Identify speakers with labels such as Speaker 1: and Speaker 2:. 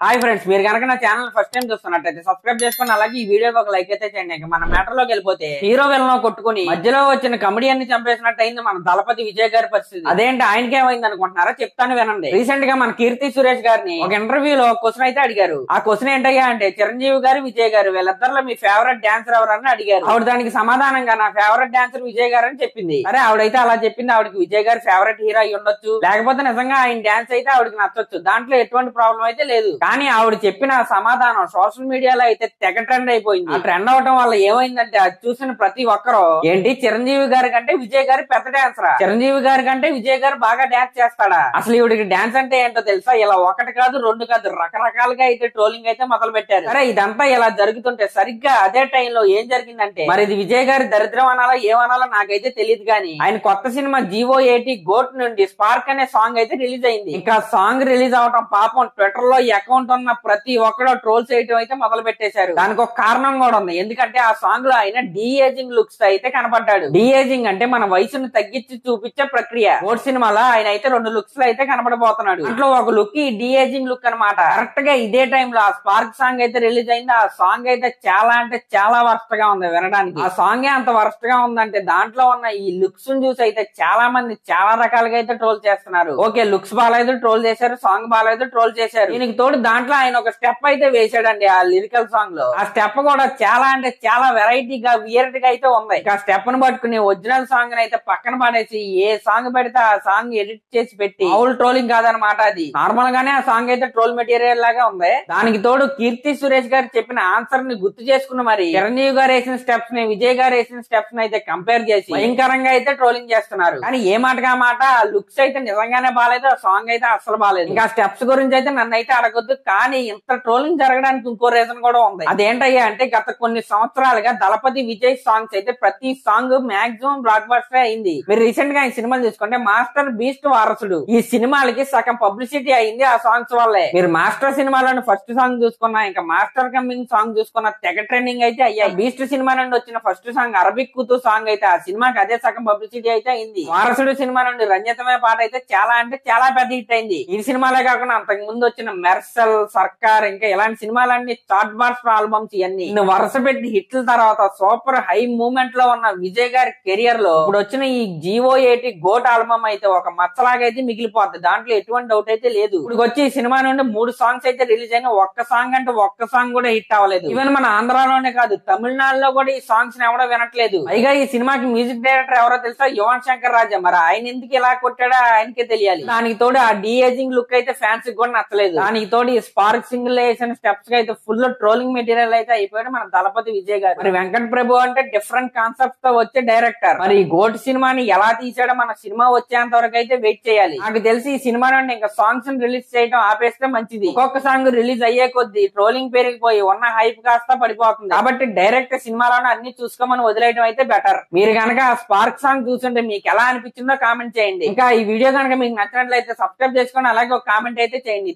Speaker 1: Hi friends, మీరు కనుక నా ఛానల్ ఫస్ట్ టైం చూస్తున్నట్టయితే సబ్స్క్రైబ్ చేసుకుని అలాగే ఈ వీడియోకి ఒక లైక్ అయితే చేయండి. మన మ్యాటర్ లోకి వెళ్ళిపోతే హీరో విలన్ కొట్టుకుని మధ్యలో వచ్చిన కమెడియన్ ని చంపేసినట్టు అయింది మన దళపతి విజయ్ గారి పరిస్థితి. అదేంటి ఆయనకేమైంది అనుకుంటున్నారా? చెప్తాను వినండి. రీసెంట్ గా మన కీర్తి సురేష్ గారిని ఒక ఇంటర్వ్యూలో క్వశ్చన్ అయితే అడిగారు. ఆ క్వశ్చన్ ఏంటయ్యా అంటే, చిరంజీవి గారు విజయ్ గారు వీళ్ళిద్దరిలో మీ ఫేవరెట్ డాన్సర్ ఎవరని అడిగారు. ఆవిడ దానికి సమాధానంగా నా ఫేవరెట్ డాన్సర్ విజయ్ గారు అని చెప్పింది. అరే ఆవిడైతే అలా చెప్పింది, ఆవిడకి విజయ్ గారు ఫేవరెట్ హీరో అయి ఉండొచ్చు, లేకపోతే నిజంగా ఆయన డాన్స్ అయితే ఆవిడకి నచ్చొచ్చు, దాంట్లో ఎటువంటి ప్రాబ్లం అయితే లేదు. కానీ ఆవిడ చెప్పిన సమాధానం సోషల్ మీడియాలో అయితే తెగ ట్రెండ్ అయిపోయింది. ఆ ట్రెండ్ అవడం వల్ల ఏమైందంటే, అది చూసిన ప్రతి ఒక్కరు ఏంటి చిరంజీవి గారి కంటే విజయ్ గారి పెద్ద డాన్సరా, చిరంజీవి గారి కంటే విజయ్ గారు బాగా డాన్స్ చేస్తాడా, అసలు ఈవిడికి డాన్స్ అంటే ఏంటో తెలుసా? ఇలా ఒకటి కాదు రెండు కాదు రకరకాలుగా అయితే ట్రోలింగ్ అయితే మొదలు పెట్టారు. సరే ఇదంతా ఇలా జరుగుతుంటే సరిగ్గా అదే టైంలో ఏం జరిగిందంటే, మరి ఇది విజయ్ గారి దరిద్రం అనాలా ఏమనాలా నాకైతే తెలియదు, కానీ ఆయన కొత్త సినిమా GO80 గోట్ నుండి స్పార్క్ అనే సాంగ్ అయితే రిలీజ్ అయింది. ఇంకా సాంగ్ రిలీజ్ అవడం పాపం ట్విట్టర్ లో అకౌంట్ ఉన్న ప్రతి ఒక్కరు ట్రోల్స్ చేయడం అయితే మొదలు పెట్టేశారు. దానికి ఒక కారణం కూడా ఉంది. ఎందుకంటే ఆ సాంగ్ లో ఆయన డీఏజింగ్ లుక్స్ అయితే కనపడ్డాడు. డీఏజింగ్ అంటే మన వయసును తగ్గించి చూపించే ప్రక్రియ. ఓట్ సినిమాలో ఆయన అయితే 2 లుక్స్ లో అయితే కనపడబోతున్నాడు. ఇంట్లో ఒక లుక్ ఈ డీఏజింగ్ లుక్ అనమాట. కరెక్ట్ గా ఇదే టైంలో ఆ స్పార్క్ సాంగ్ అయితే రిలీజ్ అయింది. ఆ సాంగ్ అయితే చాలా అంటే చాలా వరస్ట్ గా ఉంది వినడానికి. ఆ సాంగ్ అంత వరస్ట్ గా ఉందంటే దాంట్లో ఉన్న ఈ లుక్స్ చూసి అయితే చాలా మంది చాలా రకాలుగా అయితే ట్రోల్ చేస్తున్నారు. ఓకే, లుక్స్ బాగాలేదు ట్రోల్ చేశారు, సాంగ్ బాగాలేదు ట్రోల్ చేశారు. దీనికి తోడు దాంట్లో ఆయన ఒక స్టెప్ అయితే వేసాడండి ఆ లిరికల్ సాంగ్ లో. ఆ స్టెప్ కూడా చాలా అంటే చాలా వెరైటీగా వియర్డ్ గా అయితే ఉంది. ఆ స్టెప్ ను పట్టుకుని ఒరిజినల్ సాంగ్ అయితే పక్కన పడేసి ఏ సాంగ్ పెడితే ఆ సాంగ్ ఎడిట్ చేసి పెట్టి అవుల్ ట్రోలింగ్ కాదనమాట. అది నార్మల్ గానే ఆ సాంగ్ అయితే ట్రోల్ మెటీరియల్ లాగా ఉంది. దానికి తోడు కీర్తి సురేష్ గారు చెప్పిన ఆన్సర్ ని గుర్తు చేసుకుని మరి చిరంజీవి గారు వేసిన స్టెప్స్ ని విజయ్ గారు వేసిన స్టెప్స్ ని అయితే కంపేర్ చేసి భయంకరంగా అయితే ట్రోలింగ్ చేస్తున్నారు. కానీ ఏ మాటగా మాట ఆ లుక్స్ అయితే నిజంగానే బాగాలేదు, ఆ సాంగ్ అయితే అసలు బాగాలేదు. ఇంకా స్టెప్స్ గురించి అయితే నన్ను అయితే అడగొద్దు. కానీ ఇంత ట్రోలింగ్ జరగడానికి ఇంకో రీజన్ కూడా ఉంది. అదేంటయ్యా అంటే, గత కొన్ని సంవత్సరాలుగా దళపతి విజయ్ సాంగ్స్ అయితే ప్రతి సాంగ్ మాక్సిమం బ్లాక్ బస్టర్ అయింది. మీరు రీసెంట్ గా ఈ సినిమాలు చూసుకుంటే మాస్టర్ బీస్ట్ వారసుడు ఈ సినిమాలకి సగం పబ్లిసిటీ అయింది ఆ సాంగ్స్ వల్లే. మీరు మాస్టర్ సినిమాలోని ఫస్ట్ సాంగ్ చూసుకున్నా, ఇంకా మాస్టర్ కమింగ్ సాంగ్ చూసుకున్న తెగ ట్రెండింగ్ అయితే అయ్యాయి. బీస్ట్ సినిమా నుండి వచ్చిన ఫస్ట్ సాంగ్ అరబిక్ కుతు సాంగ్ అయితే ఆ సినిమాకి అదే సగం పబ్లిసిటీ అయితే అయింది. వారసుడు సినిమా నుండి రంజితమే పాట అయితే చాలా అంటే చాలా పెద్ద హిట్ అయింది. ఈ సినిమాలే కాకుండా అంతకు ముందు వచ్చిన మెర్సల్, సర్కార్ ఇంకా ఇలాంటి సినిమాలన్నీ చార్ట్ బాస్టర్ ఆల్బమ్స్ ఇవన్నీ వరుస పెట్టి హిట్ల తర్వాత సూపర్ హై మూమెంట్ లో ఉన్న విజయ్ గారి కెరియర్ లో ఇప్పుడు వచ్చిన ఈ GO80 గోట్ ఆల్బమ్ అయితే ఒక మచ్చలాగా అయితే మిగిలిపోతుంది. దాంట్లో ఎటువంటి డౌట్ అయితే లేదు. ఇప్పుడు వచ్చి ఈ సినిమా నుండి 3 సాంగ్స్ అయితే రిలీజ్ అయినా ఒక్క సాంగ్ అంటే ఒక్క సాంగ్ కూడా హిట్ అవ్వలేదు. ఈవెన్ మన ఆంధ్రాలోనే కాదు తమిళనాడులో కూడా ఈ సాంగ్స్ ఎవడో వినట్లేదు. పైగా ఈ సినిమాకి మ్యూజిక్ డైరెక్టర్ ఎవరో తెలుసా? యువన్ శంకర్ రాజా. మరి ఆయన ఎందుకు ఇలా కొట్టాడో ఆయనకే తెలియాలి. దానికి తోడు ఆ డీఏజింగ్ లుక్ అయితే ఫ్యాన్స్ కూడా నచ్చలేదు. దానికి తోడు ఈ స్పార్క్ సింగిల్ వేసిన స్టెప్స్ అయితే ఫుల్ ట్రోలింగ్ మెటీరియల్ అయితే అయిపోయాడు మన దళపతి విజయ్ గారు. మరి వెంకట్ ప్రభు అంటే డిఫరెంట్ కాన్సెప్ట్ తో వచ్చే డైరెక్టర్. మరి ఈ గోట్ సినిమాని ఎలా తీసాడో మన సినిమా వచ్చేంత వరకు అయితే వెయిట్ చేయాలి. నాకు తెలిసి ఈ సినిమా నుండి ఇంకా సాంగ్స్ రిలీజ్ చేయడం ఆపేస్తే మంచిది. ఒక్కొక్క సాంగ్ రిలీజ్ అయ్యే కొద్దీ ట్రోలింగ్ పెరిగిపోయి ఉన్న హైప్ కాస్త పడిపోతుంది. కాబట్టి డైరెక్ట్ సినిమాలోనే అన్ని చూసుకోమని వదిలేయడం అయితే బెటర్. మీరు కనుక స్పార్క్ సాంగ్ చూస్తుంటే మీకు ఎలా అనిపించిందో కామెంట్ చేయండి. ఇంకా ఈ వీడియో కనుక మీకు నచ్చినట్లయితే సబ్స్క్రైబ్ చేసుకొని అలాగే ఒక కామెంట్ అయితే చేయండి.